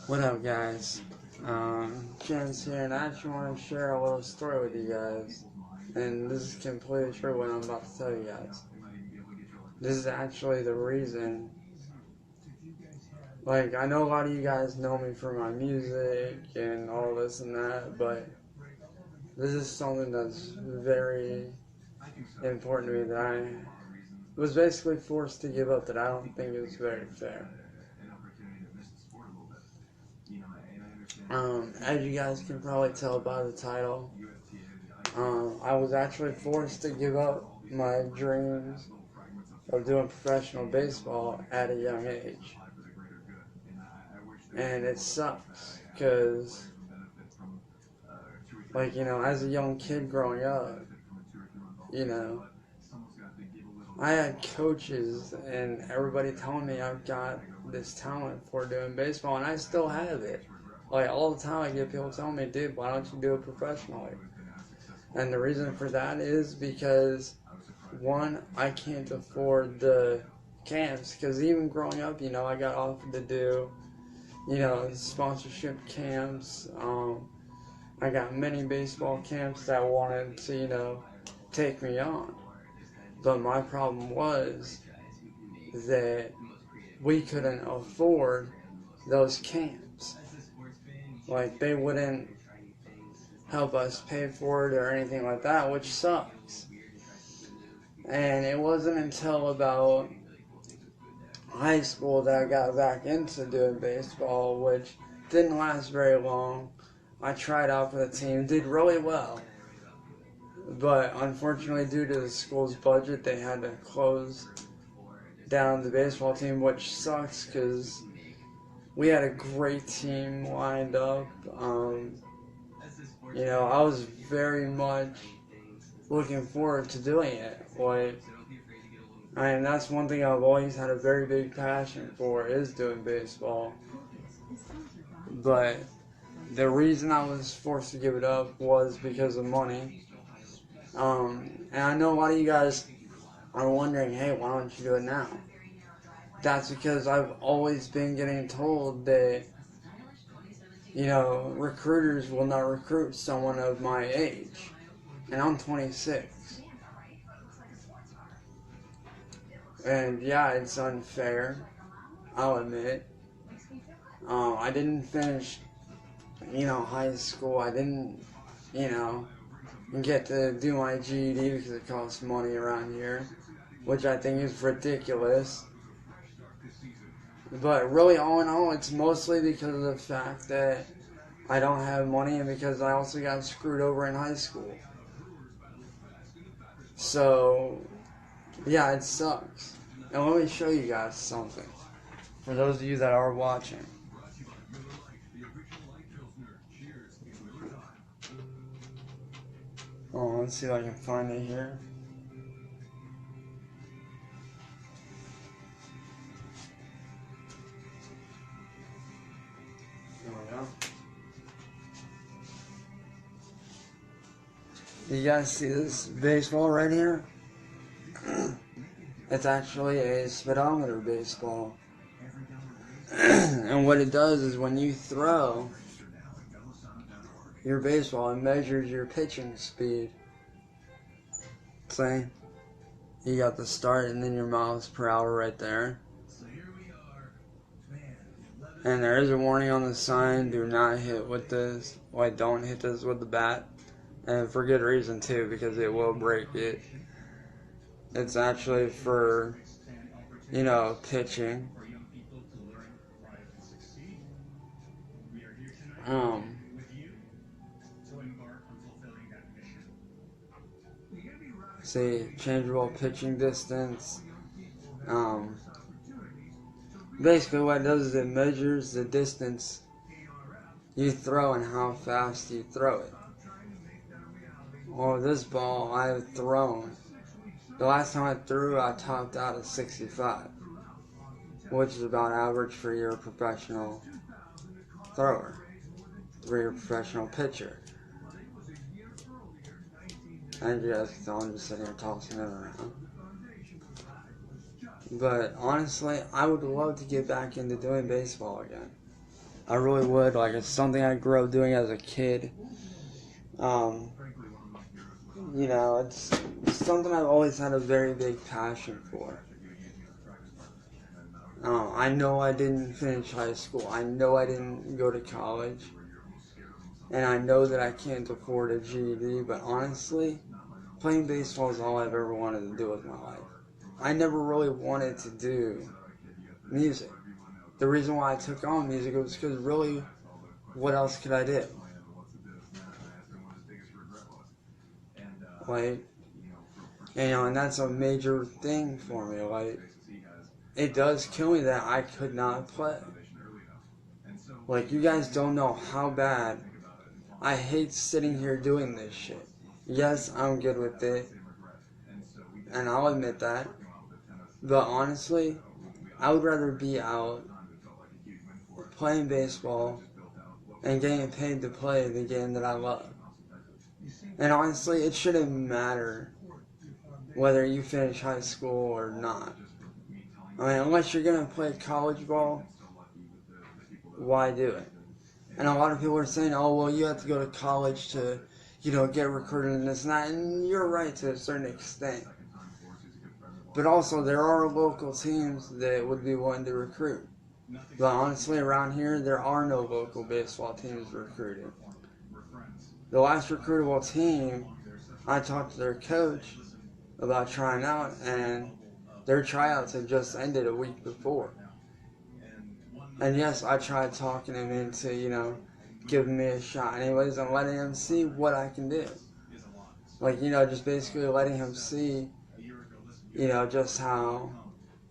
What up, guys? Chance here, and I actually want to share a little story with you guys. And this is completely true what I'm about to tell you guys. This is actually the reason. Like, I know a lot of you guys know me for my music and all this and that, but this is something that's very important to me that I was basically forced to give up that I don't think is very fair. As you guys can probably tell by the title, I was actually forced to give up my dreams of doing professional baseball at a young age. And it sucks, because, like, as a young kid growing up, I had coaches and everybody telling me I've got this talent for doing baseball, and I still have it. Like, all the time I get people telling me, dude, why don't you do it professionally? And the reason for that is because, one, I can't afford the camps, because even growing up, I got offered to do, sponsorship camps. I got many baseball camps that wanted to, take me on. But my problem was that we couldn't afford those camps. Like, they wouldn't help us pay for it or anything like that, which sucks. And it wasn't until about high school that I got back into doing baseball, which didn't last very long. I tried out for the team, did really well. But unfortunately, due to the school's budget, they had to close down the baseball team, which sucks because we had a great team lined up. I was very much looking forward to doing it. That's one thing I've always had a very big passion for, is doing baseball. But the reason I was forced to give it up was because of money. And I know a lot of you guys are wondering, hey, why don't you do it now? That's because I've always been getting told that, recruiters will not recruit someone of my age. And I'm 26. And yeah, it's unfair, I'll admit. I didn't finish, high school. I didn't, get to do my GED because it costs money around here, which I think is ridiculous. But really, all in all, it's mostly because of the fact that I don't have money, and because I also got screwed over in high school. So, yeah, it sucks. And let me show you guys something, for those of you that are watching. Oh, let's see if I can find it here. There we go. You guys see this baseball right here? It's actually a speedometer baseball. And what it does is when you throw your baseball, it measures your pitching speed. See? You got the start and then your miles per hour right there. And there is a warning on the sign, do not hit with this. Like, don't hit this with the bat. And for good reason too, because it will break it. It's actually for, pitching. See, changeable pitching distance. Basically what it does is it measures the distance you throw and how fast you throw it. Well, this ball I've thrown, the last time I threw, I topped out at 65, which is about average for your professional thrower, for your professional pitcher. And you guys can tell I'm just sitting here tossing it around. But honestly, I would love to get back into doing baseball again. I really would. Like, it's something I grew up doing as a kid. You know, it's something I've always had a very big passion for. I know I didn't finish high school. I know I didn't go to college. And I know that I can't afford a GED, but honestly, playing baseball is all I've ever wanted to do with my life. I never really wanted to do music. The reason why I took on music was because really, what else could I do? Like, you know, and that's a major thing for me. Like, it does kill me that I could not play. Like, you guys don't know how bad I hate sitting here doing this shit. Yes, I'm good with it, and I'll admit that. But honestly, I would rather be out playing baseball and getting paid to play the game that I love. And honestly, it shouldn't matter whether you finish high school or not. I mean, unless you're going to play college ball, why do it? And a lot of people are saying, oh, well, you have to go to college to, you know, get recruited and this and that. And you're right to a certain extent. But also, there are local teams that would be willing to recruit. But honestly, around here, there are no local baseball teams recruiting. The last recruitable team, I talked to their coach about trying out, and their tryouts had just ended a week before. And yes, I tried talking him into, you know, giving me a shot anyways and letting him see what I can do. Like, you know, just basically letting him see, you know, just how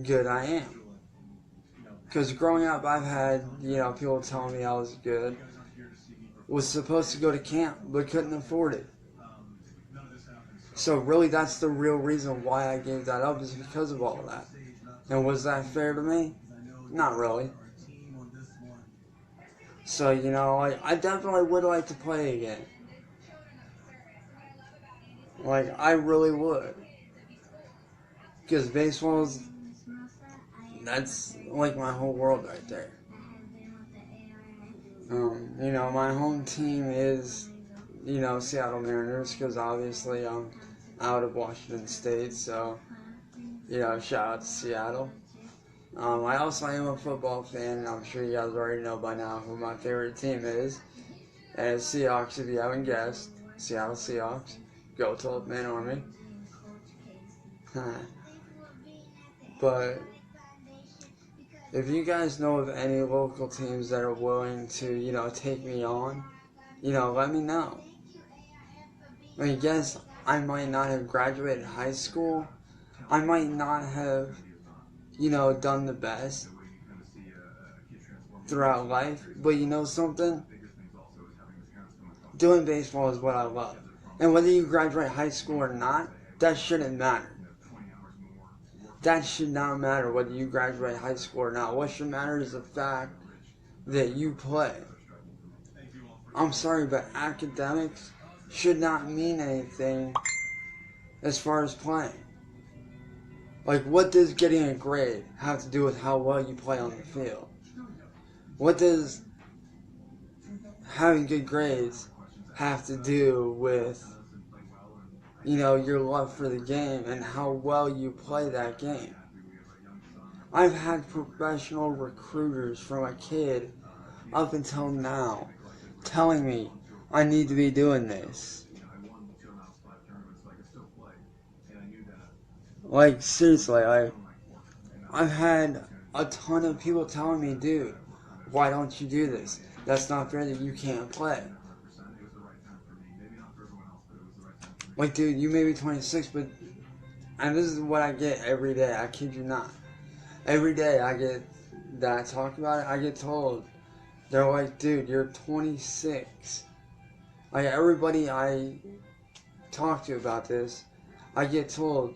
good I am. Because growing up, I've had, you know, people telling me I was good. Was supposed to go to camp, but couldn't afford it. So really, that's the real reason why I gave that up, is because of all that. And was that fair to me? Not really. So, you know, I definitely would like to play again. Like, I really would. Because baseball's, that's like my whole world right there. You know, my home team is, you know, Seattle Mariners, because obviously I'm out of Washington State, so, you know, shout out to Seattle. I also am a football fan, and I'm sure you guys already know by now who my favorite team is. And it's Seahawks, if you haven't guessed. Seattle Seahawks. Go Tulip Man Army. But if you guys know of any local teams that are willing to, you know, take me on, you know, let me know. I mean, yes, I might not have graduated high school. I might not have, you know, done the best throughout life. But you know something? Doing baseball is what I love. And whether you graduate high school or not, that shouldn't matter. That should not matter whether you graduate high school or not. What should matter is the fact that you play. I'm sorry, but academics should not mean anything as far as playing. Like, what does getting a grade have to do with how well you play on the field? What does having good grades have to do with, you know, your love for the game and how well you play that game? I've had professional recruiters from a kid up until now telling me I need to be doing this. Like, seriously, I've had a ton of people telling me, dude, why don't you do this? That's not fair that you can't play. Like, dude, you may be 26, but, and this is what I get every day, I kid you not. Every day I get that I talk about it, I get told, they're like, dude, you're 26. Like, everybody I talk to about this, I get told,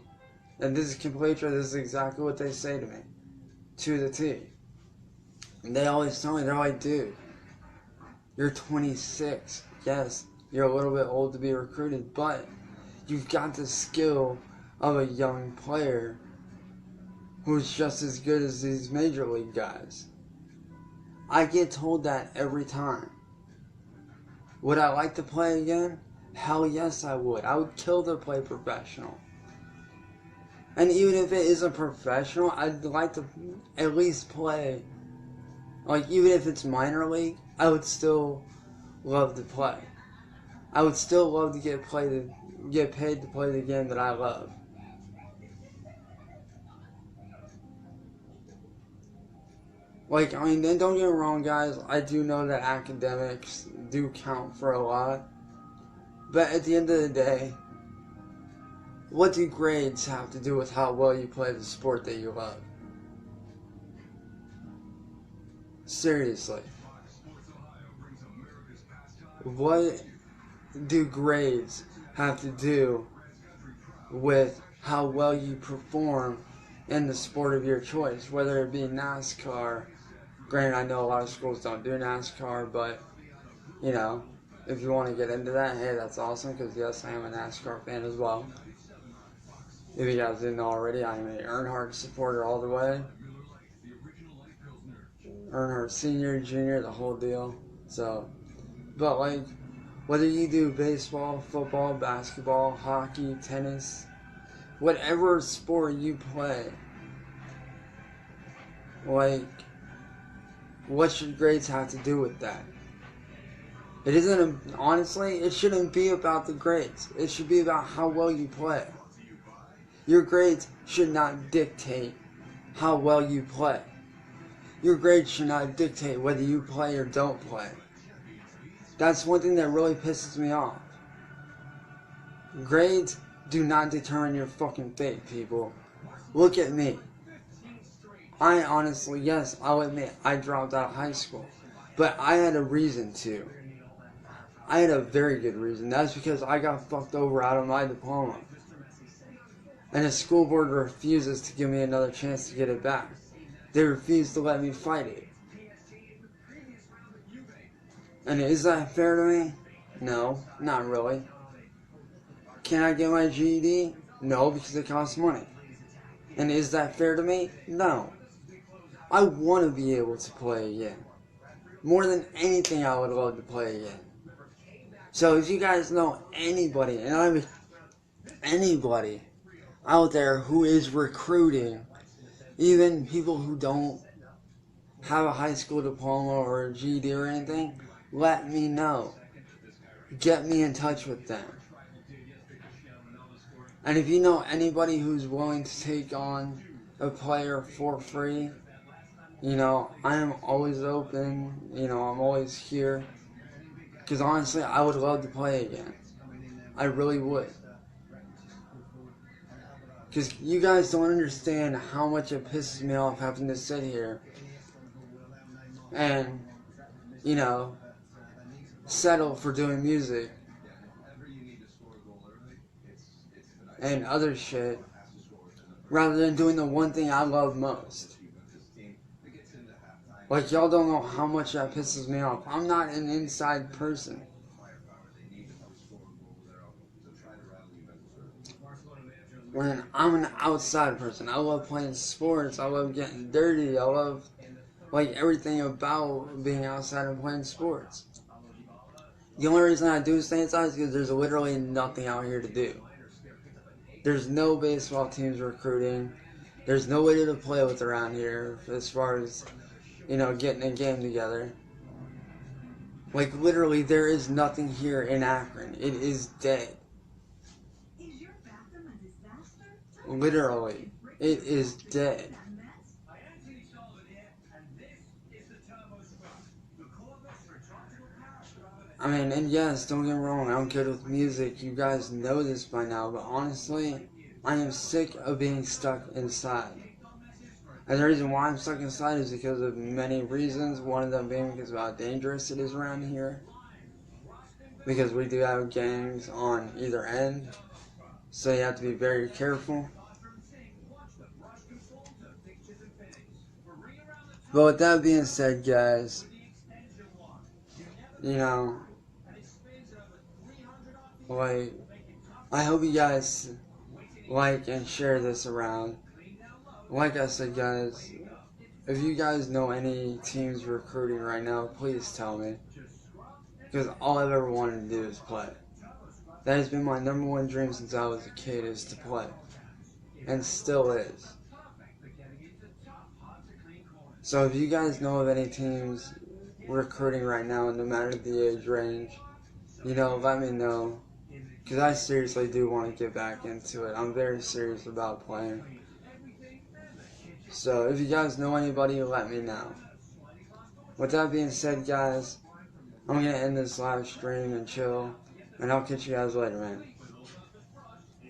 and this is completely true, this is exactly what they say to me, to the T. And they always tell me, they're like, dude, you're 26. Yes, you're a little bit old to be recruited, but you've got the skill of a young player who's just as good as these major league guys. I get told that every time. Would I like to play again? Hell yes, I would. I would kill to play professional. And even if it isn't professional, I'd like to at least play. Like, even if it's minor league, I would still love to play. I would still love to get paid to play the game that I love. Like, I mean, then don't get me wrong, guys. I do know that academics do count for a lot. But at the end of the day, what do grades have to do with how well you play the sport that you love? Seriously. What do grades have to do with how well you perform in the sport of your choice? Whether it be NASCAR. Granted, I know a lot of schools don't do NASCAR, but, you know, if you want to get into that, hey, that's awesome, because yes, I am a NASCAR fan as well. If you guys didn't know already, I am an Earnhardt supporter all the way. Earnhardt Senior, Junior, the whole deal. So, but like, whether you do baseball, football, basketball, hockey, tennis, whatever sport you play, like, what should grades have to do with that? It isn't, honestly, it shouldn't be about the grades. It should be about how well you play. Your grades should not dictate how well you play. Your grades should not dictate whether you play or don't play. That's one thing that really pisses me off. Grades do not determine your fucking fate, people. Look at me. I honestly, yes, I'll admit, I dropped out of high school. But I had a reason to. I had a very good reason. That's because I got fucked over out of my diploma. And the school board refuses to give me another chance to get it back. They refuse to let me fight it. And is that fair to me? No, not really. Can I get my GED? No, because it costs money. And is that fair to me? No. I want to be able to play again. More than anything, I would love to play again. So if you guys know anybody, and I mean anybody out there who is recruiting, even people who don't have a high school diploma or a GED or anything, let me know. Get me in touch with them. And if you know anybody who's willing to take on a player for free, you know, I am always open, you know, I'm always here. Because honestly, I would love to play again. I really would. Because you guys don't understand how much it pisses me off having to sit here and, you know, settle for doing music and other shit rather than doing the one thing I love most. Like, y'all don't know how much that pisses me off. I'm not an inside person. When I'm an outside person, I love playing sports, I love getting dirty, I love, like, everything about being outside and playing sports. The only reason I do stay inside is because there's literally nothing out here to do. There's no baseball teams recruiting. There's nobody to play with around here as far as, you know, getting a game together. Like, literally, there is nothing here in Akron. It is dead. Literally, it is dead. I mean, and yes, don't get me wrong, I'm good with music. You guys know this by now, but honestly, I am sick of being stuck inside. And the reason why I'm stuck inside is because of many reasons. One of them being because of how dangerous it is around here. Because we do have gangs on either end. So you have to be very careful. But with that being said, guys, you know, like, I hope you guys like and share this around. Like I said, guys, if you guys know any teams recruiting right now, please tell me. Because all I've ever wanted to do is play. That has been my number one dream since I was a kid, is to play. And still is. So if you guys know of any teams recruiting right now, no matter the age range, let me know. Because I seriously do want to get back into it. I'm very serious about playing. So if you guys know anybody, let me know. With that being said, guys, I'm going to end this live stream and chill. And I'll catch you guys later, man.